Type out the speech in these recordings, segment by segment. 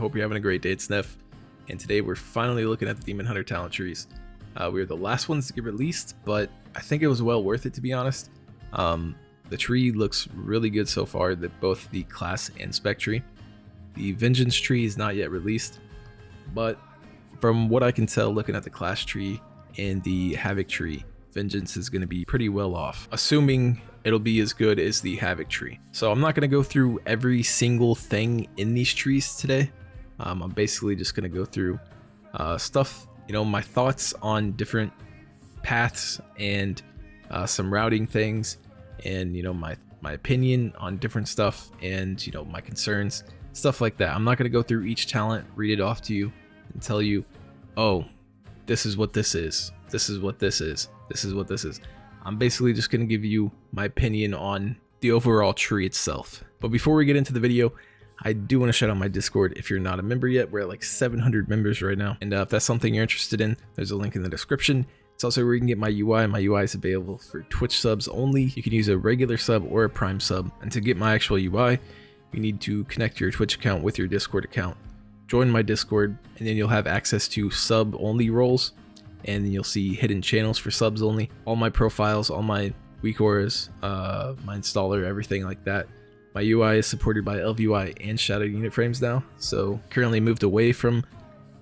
Hope you're having a great day. It's Neff, and today we're finally looking at the Demon Hunter talent trees. We were the last ones to get released, but I think it was well worth it, to be honest. The tree looks really good so far, both the class and spec tree. The Vengeance tree is not yet released, but from what I can tell looking at the class tree and the Havoc tree, Vengeance is going to be pretty well off, assuming it'll be as good as the Havoc tree. So I'm not going to go through every single thing in these trees today. I'm basically just going to go through stuff, my thoughts on different paths and some routing things, and my opinion on different stuff, and my concerns, stuff like that. I'm not going to go through each talent, read it off to you, and tell you, oh, this is what this is, this is what this is, this is what this is. I'm basically just going to give you my opinion on the overall tree itself. But before we get into the video, I do want to shout out my Discord. If you're not a member yet, we're at like 700 members right now. And if that's something you're interested in, there's a link in the description. It's also where you can get my UI. My UI is available for Twitch subs only. You can use a regular sub or a Prime sub. And to get my actual UI, you need to connect your Twitch account with your Discord account. Join my Discord, and then you'll have access to sub-only roles. And then you'll see hidden channels for subs only. All my profiles, all my weak auras, my installer, everything like that. My UI is supported by LVUI and shadow unit frames now. So currently moved away from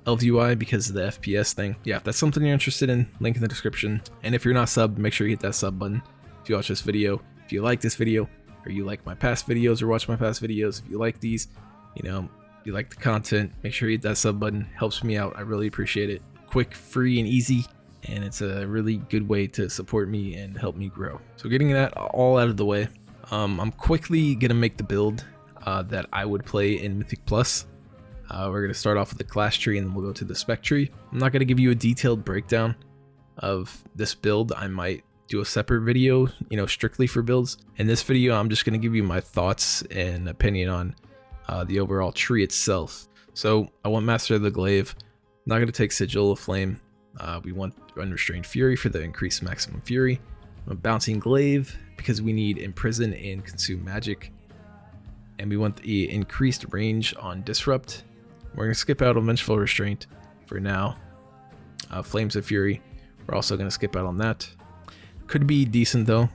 LVUI because of the FPS thing. Yeah, if that's something you're interested in, link in the description. And if you're not subbed, make sure you hit that sub button if you watch this video. If you like this video, or you like my past videos or watch my past videos, if you like these, you like the content, make sure you hit that sub button. Helps me out. I really appreciate it. Quick, free, and easy, and it's a really good way to support me and help me grow. So getting that all out of the way, I'm quickly gonna make the build that I would play in Mythic Plus. We're gonna start off with the class tree, and then we'll go to the spec tree. I'm not gonna give you a detailed breakdown of this build. I might do a separate video, strictly for builds. In this video, I'm just gonna give you my thoughts and opinion on the overall tree itself. So I want Master of the Glaive. Not going to take Sigil of Flame. We want Unrestrained Fury for the increased maximum fury. A Bouncing Glaive because we need Imprison and Consume Magic. And we want the increased range on Disrupt. We're going to skip out on Vengeful Restraint for now. Flames of Fury, we're also going to skip out on that. Could be decent though.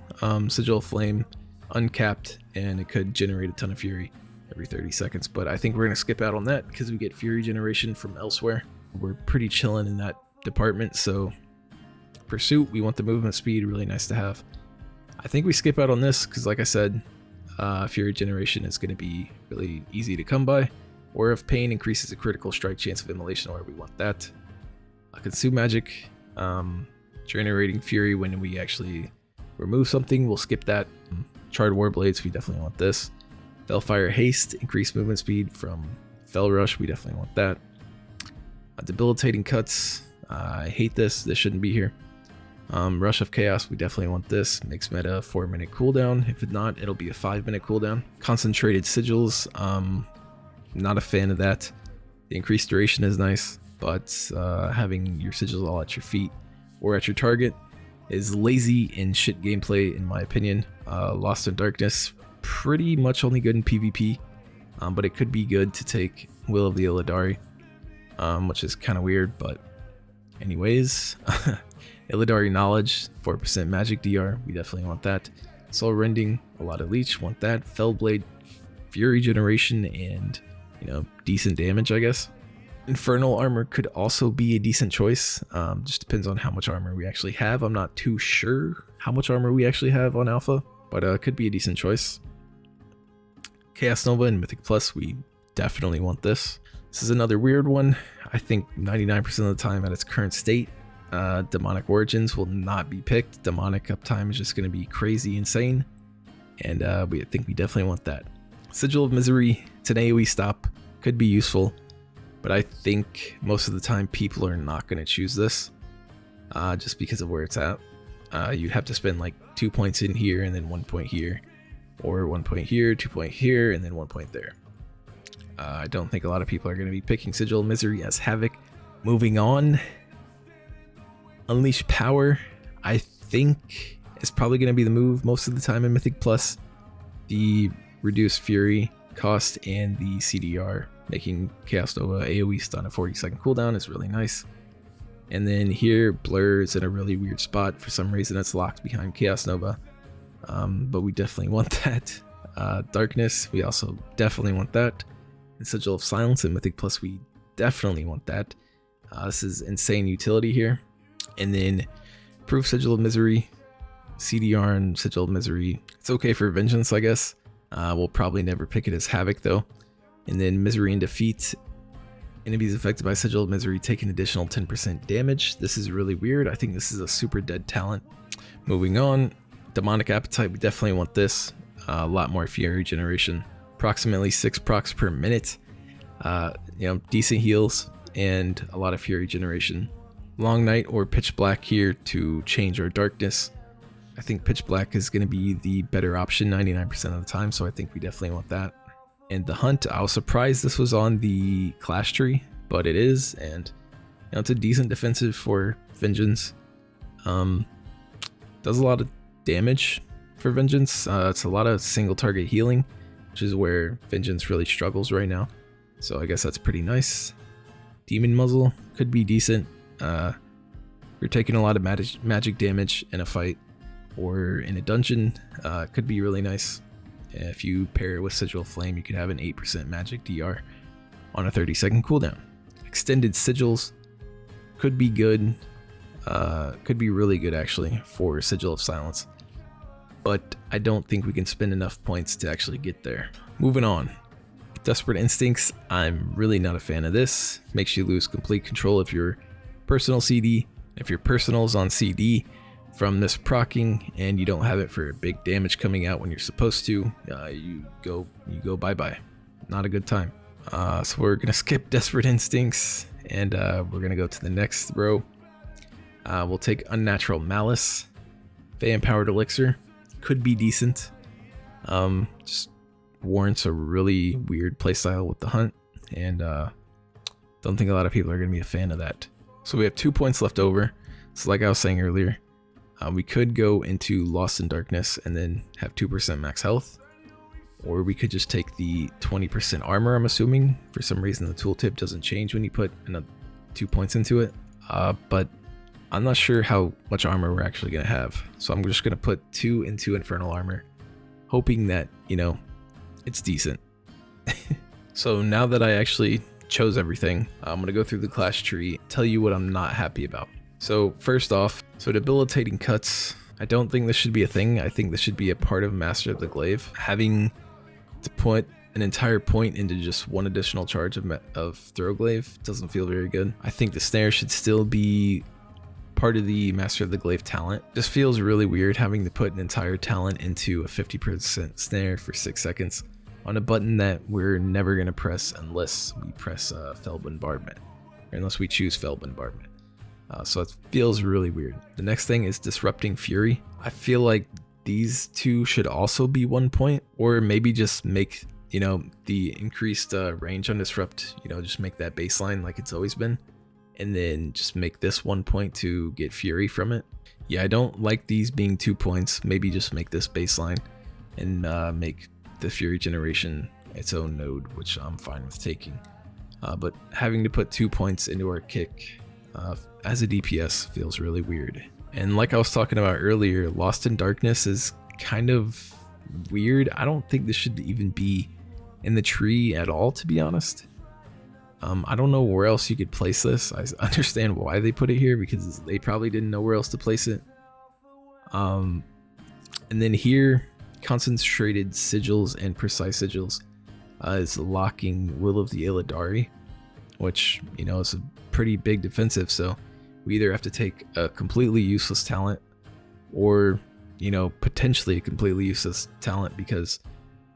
Sigil of Flame, uncapped, and it could generate a ton of Fury every 30 seconds. But I think we're going to skip out on that because we get Fury generation from elsewhere. We're pretty chilling in that department. So Pursuit, we want the movement speed, really nice to have. I think we skip out on this because, like I said, Fury generation is going to be really easy to come by. Or if Pain increases the critical strike chance of Immolation, or we want that. Consume Magic, generating Fury when we actually remove something, we'll skip that. Charred Warblades, we definitely want this. Fellfire Haste, increased movement speed from Fell Rush, we definitely want that. Debilitating Cuts, I hate this, this shouldn't be here. Rush of Chaos, we definitely want this. Makes meta a 4-minute cooldown. If not, it'll be a 5-minute cooldown. Concentrated Sigils, not a fan of that. The increased duration is nice, but having your sigils all at your feet or at your target is lazy and shit gameplay in my opinion. Lost in Darkness, pretty much only good in PvP, but it could be good to take Will of the Illidari. Which is kind of weird, but anyways. Illidari Knowledge, 4% magic DR, we definitely want that. Soul Rending, a lot of leech, want that. Fellblade, Fury generation, and decent damage, I guess. Infernal Armor could also be a decent choice. Just depends on how much armor we actually have. I'm not too sure how much armor we actually have on Alpha, but could be a decent choice. Chaos Nova and Mythic Plus, we definitely want this. This is another weird one. I think 99% of the time at its current state, Demonic Origins will not be picked. Demonic uptime is just going to be crazy insane, and I think we definitely want that. Sigil of Misery, today we stop, could be useful, but I think most of the time people are not going to choose this, just because of where it's at. You'd have to spend like 2 points in here and then 1 point here, or 1 point here, 2 point here, and then 1 point there. I don't think a lot of people are going to be picking Sigil of Misery as Havoc. Moving on, Unleash Power, I think is probably going to be the move most of the time in Mythic Plus. The reduced Fury cost and the CDR making Chaos Nova AoE stun a 40-second cooldown is really nice. And then here, Blur is in a really weird spot. For some reason, it's locked behind Chaos Nova, but we definitely want that. Darkness, we also definitely want that. And Sigil of Silence and Mythic Plus, we definitely want that. This is insane utility here. And then Proof Sigil of Misery, CDR and Sigil of Misery. It's okay for Vengeance, I guess. We'll probably never pick it as Havoc though. And then Misery and Defeat. Enemies affected by Sigil of Misery take an additional 10% damage. This is really weird. I think this is a super dead talent. Moving on, Demonic Appetite, we definitely want this. A lot more Fury generation. Approximately 6 procs per minute. Decent heals and a lot of Fury generation. Long Night or Pitch Black here to change our darkness. I think Pitch Black is going to be the better option 99% of the time, so I think we definitely want that. And the Hunt, I was surprised this was on the clash tree, but it is, and it's a decent defensive for Vengeance. Does a lot of damage for Vengeance. It's a lot of single target healing, which is where Vengeance really struggles right now. So I guess that's pretty nice. Demon Muzzle could be decent. You're taking a lot of magic damage in a fight or in a dungeon. Could be really nice. If you pair it with Sigil of Flame, you could have an 8% magic DR on a 30-second cooldown. Extended Sigils could be good. Could be really good actually for Sigil of Silence. But I don't think we can spend enough points to actually get there. Moving on. Desperate Instincts, I'm really not a fan of this. Makes you lose complete control of your personal CD. If your personal is on CD from this proccing and you don't have it for big damage coming out when you're supposed to, you go bye-bye. Not a good time. So we're gonna skip Desperate Instincts and we're gonna go to the next row. We'll take Unnatural Malice. Fey Empowered Elixir could be decent. Just warrants a really weird playstyle with the Hunt, and don't think a lot of people are going to be a fan of that. So we have 2 points left over. So like I was saying earlier, we could go into Lost in Darkness and then have 2% max health, or we could just take the 20% armor. I'm assuming for some reason the tooltip doesn't change when you put another 2 points into it, but I'm not sure how much armor we're actually going to have. So I'm just going to put 2 into Infernal Armor, hoping that, it's decent. So now that I actually chose everything, I'm going to go through the clash tree, tell you what I'm not happy about. So first off, debilitating cuts. I don't think this should be a thing. I think this should be a part of Master of the Glaive. Having to put an entire point into just one additional charge of Throw Glaive doesn't feel very good. I think the snare should still be part of the Master of the Glaive talent. Just feels really weird having to put an entire talent into a 50% snare for 6 seconds on a button that we're never going to press unless we press Fell Bombardment, or unless we choose Fell Bombardment. So it feels really weird. The next thing is Disrupting Fury. I feel like these two should also be 1 point, or maybe just make, the increased range on Disrupt, just make that baseline like it's always been, and then just make this 1 point to get Fury from it. Yeah, I don't like these being 2 points. Maybe just make this baseline and make the Fury generation its own node, which I'm fine with taking. But having to put 2 points into our kick as a DPS feels really weird. And like I was talking about earlier, Lost in Darkness is kind of weird. I don't think this should even be in the tree at all, to be honest. I don't know where else you could place this. I understand why they put it here, because they probably didn't know where else to place it. And then here, Concentrated Sigils and Precise Sigils is locking Will of the Illidari, which, is a pretty big defensive, so we either have to take a completely useless talent or, potentially a completely useless talent, because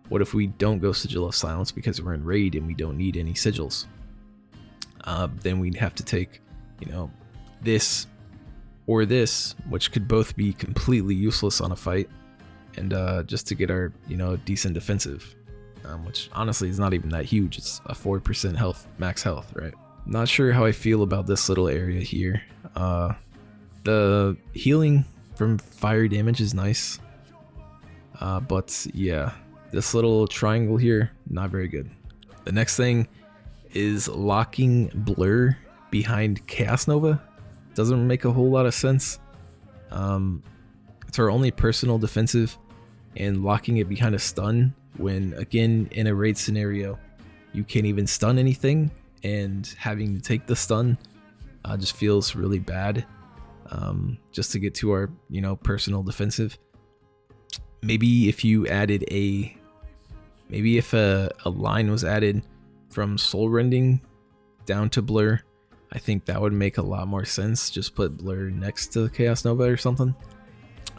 what if we don't go Sigil of Silence because we're in raid and we don't need any sigils? Then we'd have to take, this or this, which could both be completely useless on a fight, and just to get our, decent defensive, which honestly is not even that huge. It's a 4% health, max health, right? Not sure how I feel about this little area here. The healing from fire damage is nice, but yeah, this little triangle here, not very good. The next thing is locking Blur behind Chaos Nova. Doesn't make a whole lot of sense. It's our only personal defensive, and locking it behind a stun when, again, in a raid scenario, you can't even stun anything, and having to take the stun just feels really bad. Just to get to our, personal defensive. Maybe if you added maybe if a line was added from Soul Rending down to Blur, I think that would make a lot more sense. Just put Blur next to Chaos Nova or something.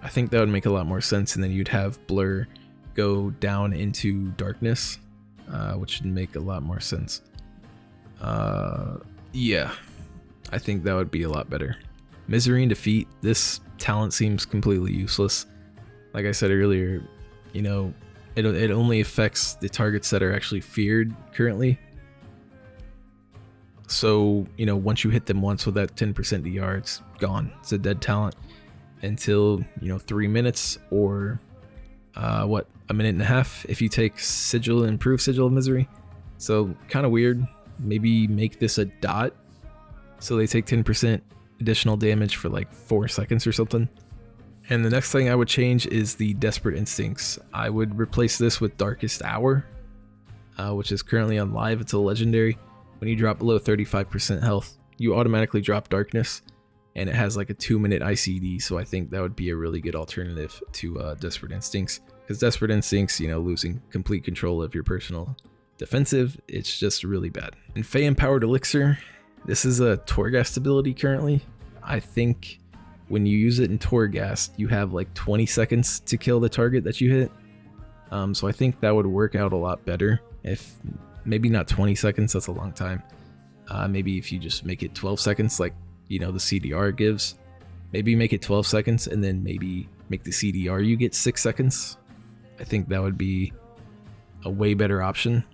I think that would make a lot more sense, and then you'd have Blur go down into Darkness, which would make a lot more sense. Yeah, I think that would be a lot better. Misery and Defeat, this talent seems completely useless. Like I said earlier, it only affects the targets that are actually feared currently. So, once you hit them once with that 10% DR, it's gone. It's a dead talent until, 3 minutes or, a minute and a half if you take Sigil, Improved Sigil of Misery. So, kind of weird. Maybe make this a dot so they take 10% additional damage for like 4 seconds or something. And the next thing I would change is the Desperate Instincts. I would replace this with Darkest Hour, which is currently on live. It's a legendary. When you drop below 35% health, you automatically drop Darkness, and it has like a 2-minute ICD, so I think that would be a really good alternative to Desperate Instincts. Because Desperate Instincts, losing complete control of your personal defensive, it's just really bad. And Fey Empowered Elixir, this is a Torghast ability currently. I think when you use it in Torghast, you have like 20 seconds to kill the target that you hit. So I think that would work out a lot better. If maybe not 20 seconds, that's a long time. Maybe if you just make it 12 seconds, like the CDR gives. Maybe make it 12 seconds, and then maybe make the CDR you get 6 seconds. I think that would be a way better option.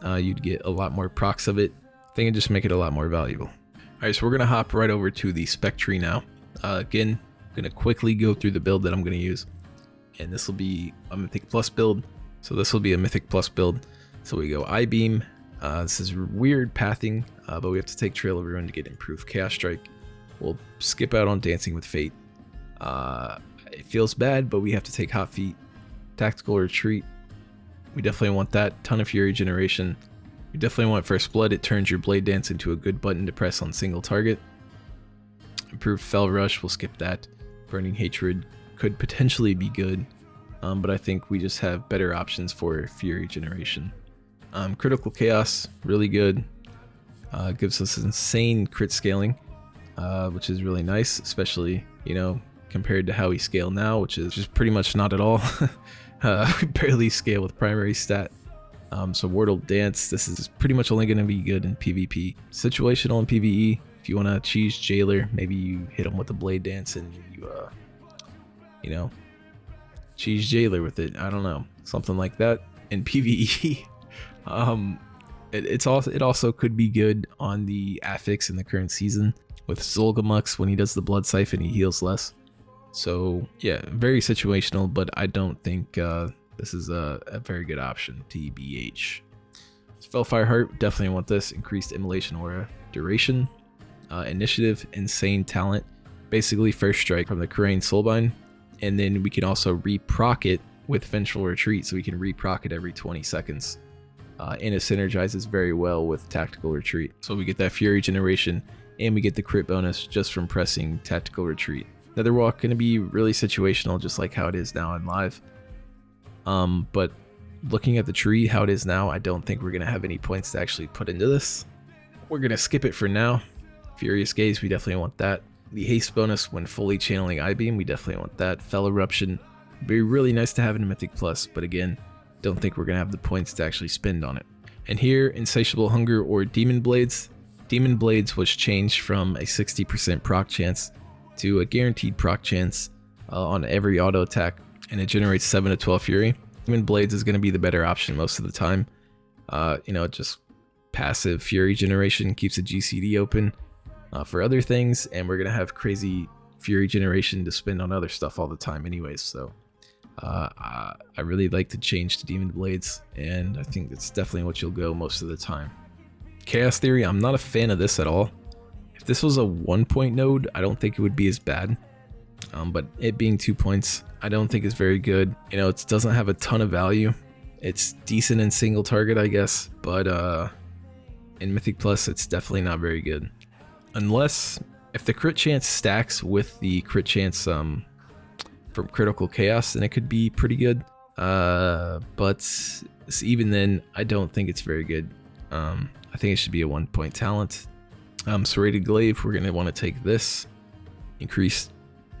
You'd get a lot more procs of it. I think it'd just make it a lot more valuable. Alright, so we're gonna hop right over to the Spec tree now. Again, I'm gonna quickly go through the build that I'm gonna use. And this will be a Mythic Plus build. So this will be a Mythic Plus build. So we go I-Beam. This is weird pathing, but we have to take Trail of Ruin to get improved Chaos Strike. We'll skip out on Dancing with Fate. It feels bad, but we have to take Hot Feet. Tactical Retreat. We definitely want that. Ton of Fury Generation. We definitely want First Blood. It turns your Blade Dance into a good button to press on single target. Improved Fell Rush. We'll skip that. Burning Hatred could potentially be good, but I think we just have better options for Fury Generation. Critical Chaos, really good. Gives us insane crit scaling, which is really nice, especially, compared to how we scale now, which is just pretty much not at all. We barely scale with primary stat. So Wordle Dance, this is pretty much only going to be good in PvP. Situational in PvE, if you want to cheese Jailer, maybe you hit him with the Blade Dance and you, cheese Jailer with it. I don't know, something like that. In PvE, it also could be good on the affix in the current season with Zolgamux. When he does the Blood Siphon, he heals less. So yeah, very situational, but I don't think this is a very good option. TBH. Spellfire Heart, definitely want this. Increased Immolation Aura duration. Initiative, insane talent. Basically first strike from the Karain Soulbind. And then we can also reproc it with Vengeful Retreat, so we can reproc it every 20 seconds. And it synergizes very well with Tactical Retreat. So we get that Fury Generation, and we get the crit bonus just from pressing Tactical Retreat. Netherwalk going to be really situational, just like how it is now in live. But looking at the tree, how it is now, I don't think we're going to have any points to actually put into this. We're going to skip it for now. Furious Gaze, we definitely want that. The haste bonus when fully channeling I-Beam, we definitely want that. Fell Eruption, be really nice to have in a Mythic Plus, but again, don't think we're going to have the points to actually spend on it. And here, Insatiable Hunger or Demon Blades. Demon Blades was changed from a 60% proc chance to a guaranteed proc chance on every auto attack, and it generates 7 to 12 Fury. Demon Blades is going to be the better option most of the time. Just passive Fury generation keeps the GCD open for other things, and we're going to have crazy Fury generation to spend on other stuff all the time anyways, so I really like to change to Demon Blades, and I think that's definitely what you'll go most of the time. Chaos Theory, I'm not a fan of this at all. If this was a 1-point node, I don't think it would be as bad. But it being 2 points, I don't think is very good. You know, it doesn't have a ton of value. It's decent in single target, I guess, but in Mythic Plus, it's definitely not very good. Unless, if the crit chance stacks with the crit chance from Critical Chaos, then it could be pretty good. But even then, I don't think it's very good. I think it should be a 1-point talent. Serrated Glaive, we're going to want to take this. Increase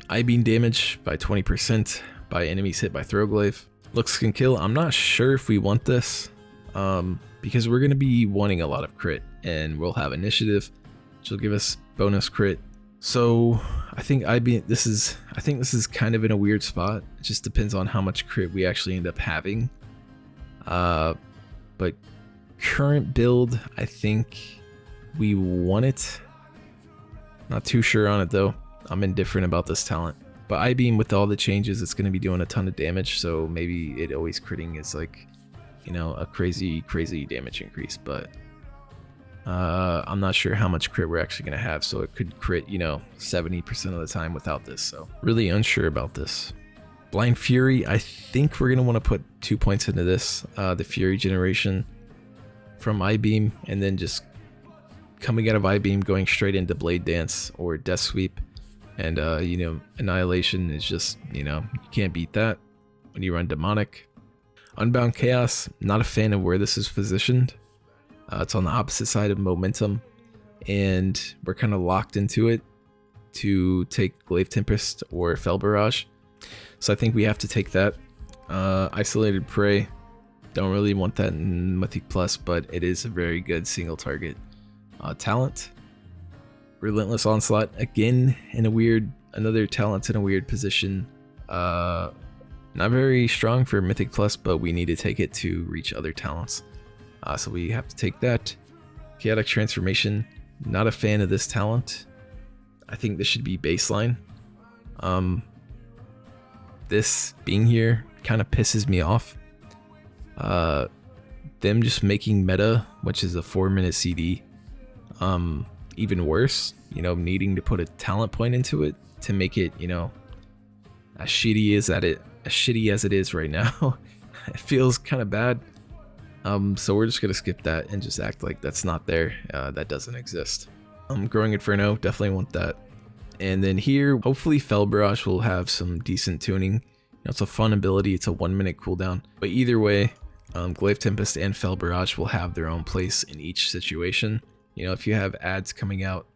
I-beam damage by 20% by enemies hit by Throw Glaive. Looks can kill. I'm not sure if we want this because we're going to be wanting a lot of crit, and we'll have initiative, which will give us bonus crit. So I think this is kind of in a weird spot. It just depends on how much crit we actually end up having. But current build, I think we want it. Not too sure on it though. I'm indifferent about this talent. But I-beam, with all the changes, it's going to be doing a ton of damage, so maybe it always critting is like, you know, a crazy damage increase. But I'm not sure how much crit we're actually going to have, so it could crit, you know, 70% of the time without this. So really unsure about this. Blind Fury, I think we're going to want to put 2 points into this. The Fury generation from I-beam, and then just coming out of I-beam, going straight into Blade Dance or Death Sweep. And, you know, Annihilation is just, you know, you can't beat that when you run Demonic. Unbound Chaos, not a fan of where this is positioned. It's on the opposite side of Momentum, and we're kind of locked into it to take Glaive Tempest or Fel Barrage. So I think we have to take that. Isolated Prey, don't really want that in Mythic Plus, but it is a very good single target talent. Relentless Onslaught, again in another talent in a weird position. Not very strong for Mythic Plus, but we need to take it to reach other talents. So we have to take that. Chaotic Transformation, not a fan of this talent. I think this should be baseline. This being here kind of pisses me off. Them just making meta, which is a 4-minute CD, even worse, you know, needing to put a talent point into it to make it, you know, as shitty as it is right now. It feels kind of bad. So we're just gonna skip that and just act like that's not there. That doesn't exist. Growing Inferno, definitely want that. And then here, hopefully Fel Barrage will have some decent tuning. You know, it's a fun ability. It's a 1-minute cooldown. But either way, Glaive Tempest and Fel Barrage will have their own place in each situation. You know, if you have ads coming out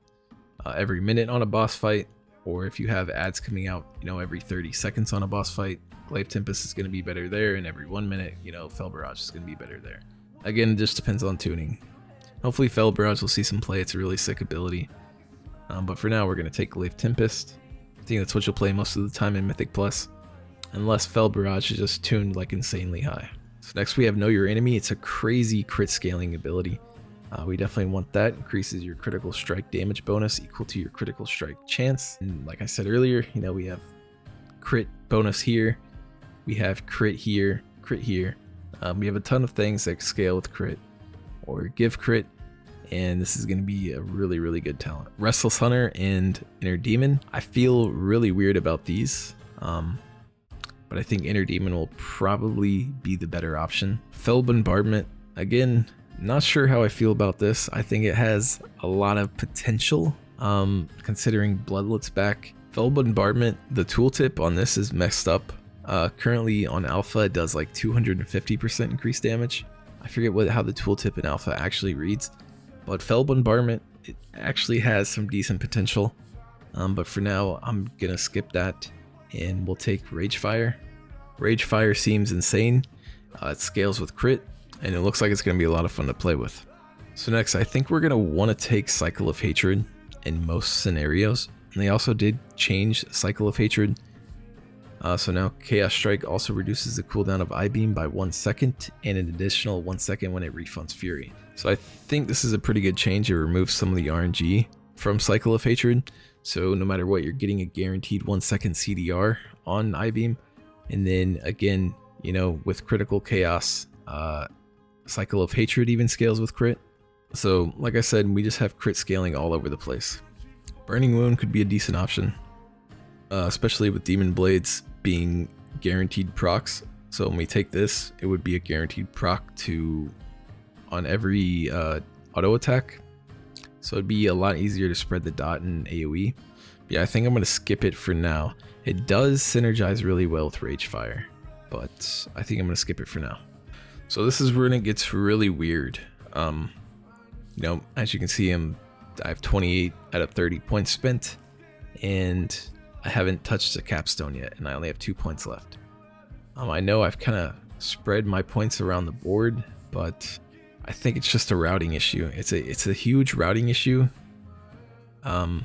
every minute on a boss fight, or if you have ads coming out, you know, every 30 seconds on a boss fight, Glaive Tempest is going to be better there, and every 1 minute, you know, Fel Barrage is going to be better there. Again, it just depends on tuning. Hopefully Fel Barrage will see some play. It's a really sick ability. But for now, we're going to take Glaive Tempest. I think that's what you'll play most of the time in Mythic Plus, unless Fel Barrage is just tuned like insanely high. So next we have Know Your Enemy. It's a crazy crit scaling ability. We definitely want that. Increases your critical strike damage bonus equal to your critical strike chance. And like I said earlier, you know, we have crit bonus here. We have crit here, crit here. We have a ton of things that scale with crit or give crit. And this is going to be a really, really good talent. Restless Hunter and Inner Demon. I feel really weird about these. But I think Inner Demon will probably be the better option. Fel Bombardment. Again, not sure how I feel about this. I think it has a lot of potential, considering Bloodlet's back. Fel Bombardment, the tooltip on this is messed up. Currently on Alpha, it does like 250% increased damage. I forget how the tooltip in Alpha actually reads. But Fel Bombardment, it actually has some decent potential. But for now, I'm going to skip that, and we'll take Ragefire. Ragefire seems insane. It scales with crit, and it looks like it's going to be a lot of fun to play with. So next, I think we're going to want to take Cycle of Hatred in most scenarios. And they also did change Cycle of Hatred. So now Chaos Strike also reduces the cooldown of I-beam by 1 second, and an additional 1 second when it refunds Fury. So I think this is a pretty good change. It removes some of the RNG from Cycle of Hatred. So no matter what, you're getting a guaranteed 1 second CDR on I-beam. And then again, you know, with Critical Chaos, Cycle of Hatred even scales with crit. So like I said, we just have crit scaling all over the place. Burning Wound could be a decent option, especially with Demon Blades being guaranteed procs. So when we take this, it would be a guaranteed proc on every auto attack. So it'd be a lot easier to spread the dot in AoE. But yeah, I think I'm going to skip it for now. It does synergize really well with Rage Fire, but I think I'm going to skip it for now. So this is when it gets really weird. You know, as you can see, I have 28 out of 30 points spent, and I haven't touched a capstone yet, and I only have 2 points left. I know I've kind of spread my points around the board, but I think it's just a routing issue. It's a huge routing issue. You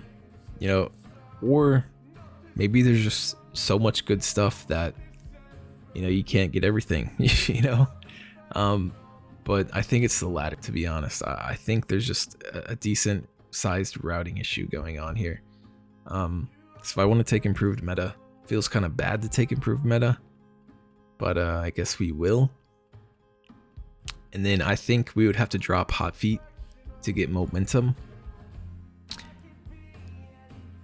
know, or maybe there's just so much good stuff that, you know, you can't get everything, you know? But I think it's the latter, to be honest. I think there's just a decent sized routing issue going on here. So if I want to take improved meta, feels kind of bad to take improved meta, but I guess we will. And then I think we would have to drop Hot Feet to get momentum.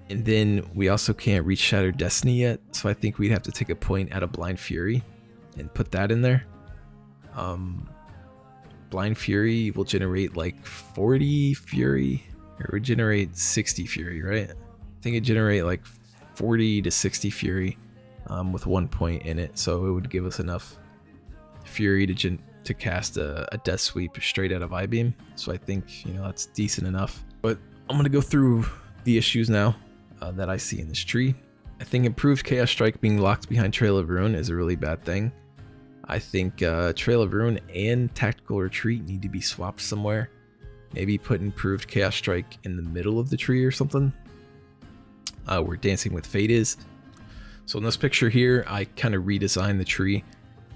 And then we also can't reach Shattered Destiny yet, so I think we'd have to take a point out of Blind Fury and put that in there. Blind Fury will generate like 40 Fury, or would generate 60 Fury, right? I think it generate like 40 to 60 Fury with 1 point in it, so it would give us enough Fury to cast a Death Sweep straight out of I-Beam. So I think, you know, that's decent enough. But I'm gonna go through the issues now that I see in this tree. I think improved Chaos Strike being locked behind Trail of Ruin is a really bad thing. I think Trail of Ruin and Tactical Retreat need to be swapped somewhere. Maybe put improved Chaos Strike in the middle of the tree or something, where Dancing with Fate is. So in this picture here, I kind of redesigned the tree.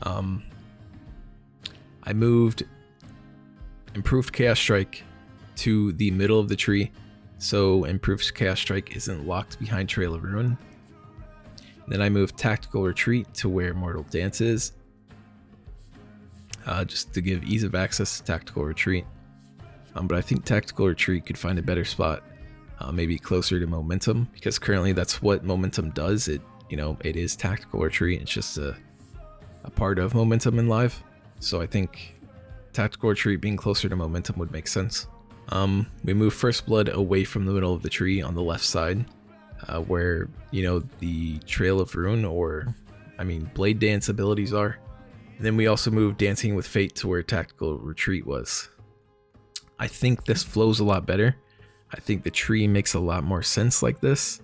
I moved improved Chaos Strike to the middle of the tree, so improved Chaos Strike isn't locked behind Trail of Ruin. Then I moved Tactical Retreat to where Mortal Dance is, just to give ease of access to Tactical Retreat. But I think Tactical Retreat could find a better spot, maybe closer to Momentum, because currently that's what Momentum does. It is Tactical Retreat. It's just a part of Momentum in Live. So I think Tactical Retreat being closer to Momentum would make sense. We move First Blood away from the middle of the tree on the left side, where, the Trail of Ruin Blade Dance abilities are. And then we also move Dancing with Fate to where Tactical Retreat was. I think this flows a lot better. I think the tree makes a lot more sense like this.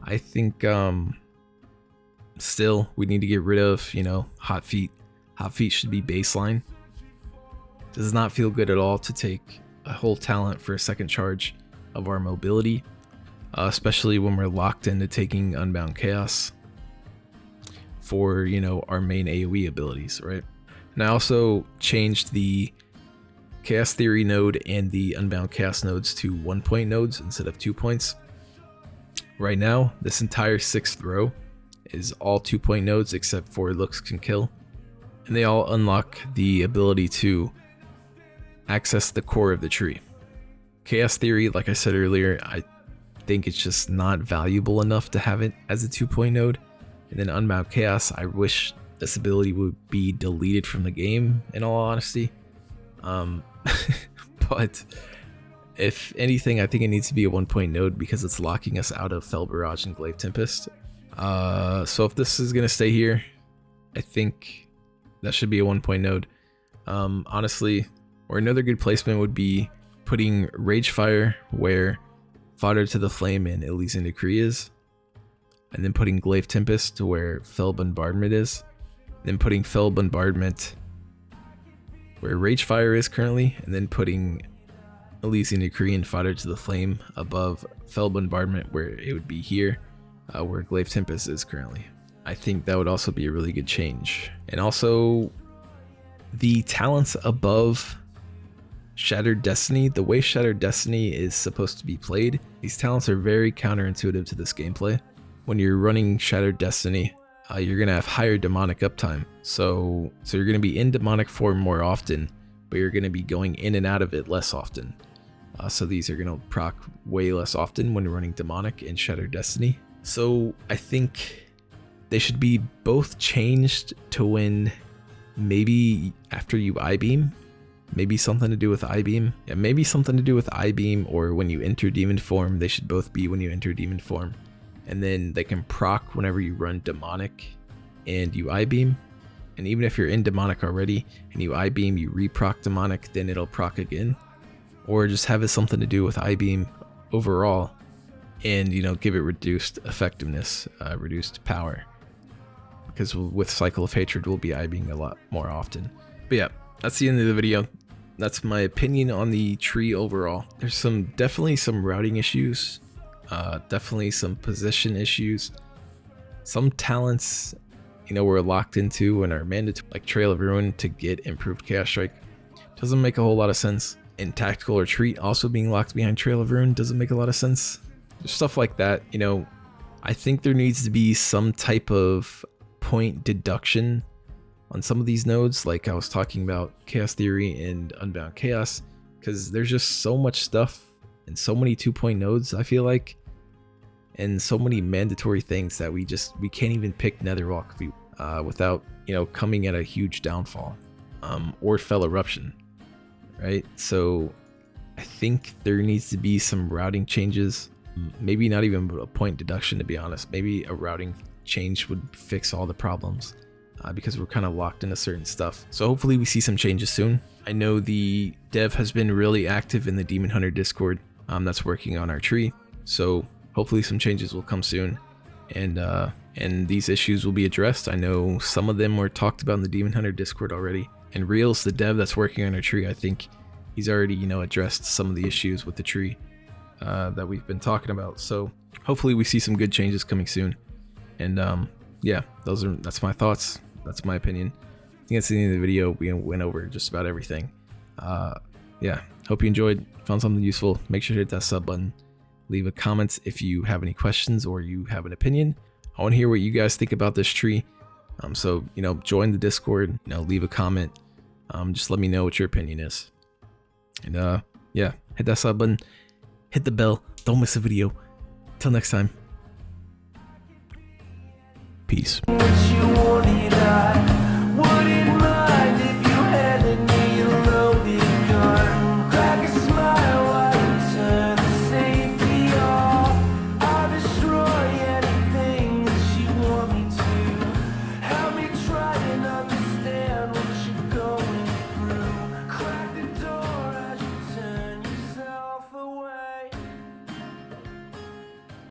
I think still we need to get rid of, Hot Feet. Hot Feet should be baseline. Does not feel good at all to take a whole talent for a second charge of our mobility, especially when we're locked into taking Unbound Chaos for, our main AoE abilities, right? And I also changed the Chaos Theory node and the Unbound Chaos nodes to 1 point nodes instead of 2 points. Right now, this entire 6th row is all 2 point nodes except for Looks Can Kill. And they all unlock the ability to access the core of the tree. Chaos Theory, like I said earlier, I think it's just not valuable enough to have it as a 2 point node. And then Unbound Chaos, I wish this ability would be deleted from the game, in all honesty. But if anything, I think it needs to be a 1 point node because it's locking us out of Fell Barrage and Glaive Tempest. So if this is going to stay here, I think that should be a 1 point node. Honestly, or another good placement would be putting Rage Fire where Fodder to the Flame and Elysian Decree is, and then putting Glaive Tempest to where Fell Bombardment is, then putting Fell Bombardment where Rage Fire is currently, and then putting Elysian Decree and Fodder to the Flame above Fell Bombardment where it would be here, where Glaive Tempest is currently. I think that would also be a really good change. And also, the talents above Shattered Destiny, the way Shattered Destiny is supposed to be played, these talents are very counterintuitive to this gameplay. When you're running Shattered Destiny, you're going to have higher demonic uptime. So you're going to be in demonic form more often but you're going to be going in and out of it less often. So these are going to proc way less often when you're running Demonic and Shattered Destiny. So I think they should be both changed to when maybe after you I-beam, maybe something to do with I-beam. Yeah, maybe something to do with I-beam, or when you enter demon form. They should both be when you enter demon form. And then they can proc whenever you run Demonic and you I-beam. And even if you're in Demonic already and you I-beam, you re-proc Demonic, then it'll proc again. Or just have it something to do with I-beam overall, and give it reduced effectiveness, reduced power. Because with Cycle of Hatred, we'll be I-beaming a lot more often. But yeah, that's the end of the video. That's my opinion on the tree overall. There's definitely some routing issues, definitely some position issues. Some talents, we're locked into and are mandatory, like Trail of Ruin to get improved Chaos Strike. Doesn't make a whole lot of sense. And Tactical Retreat also being locked behind Trail of Ruin doesn't make a lot of sense. Just stuff like that, I think there needs to be some type of point deduction on some of these nodes, like I was talking about Chaos Theory and Unbound Chaos, because there's just so much stuff and so many 2-point nodes, I feel like, and so many mandatory things that we can't even pick Netherwalk without coming at a huge downfall, or Fell Eruption. Right, so I think there needs to be some routing changes. Maybe not even a point deduction, to be honest. Maybe a routing change would fix all the problems, because we're kind of locked into certain stuff. So hopefully we see some changes soon. I know the dev has been really active in the Demon Hunter Discord that's working on our tree. So hopefully some changes will come soon, and these issues will be addressed. I know some of them were talked about in the Demon Hunter Discord already. And Reels, the dev that's working on our tree, I think he's already, addressed some of the issues with the tree that we've been talking about. So hopefully we see some good changes coming soon. And yeah, that's my thoughts. That's my opinion. I think that's the end of the video. We went over just about everything. Yeah, hope you enjoyed, found something useful. Make sure to hit that sub button. Leave a comment if you have any questions or you have an opinion. I want to hear what you guys think about this tree. So, join the Discord, leave a comment. Just let me know what your opinion is. And, yeah, hit that sub button, hit the bell, don't miss a video. Till next time. Peace.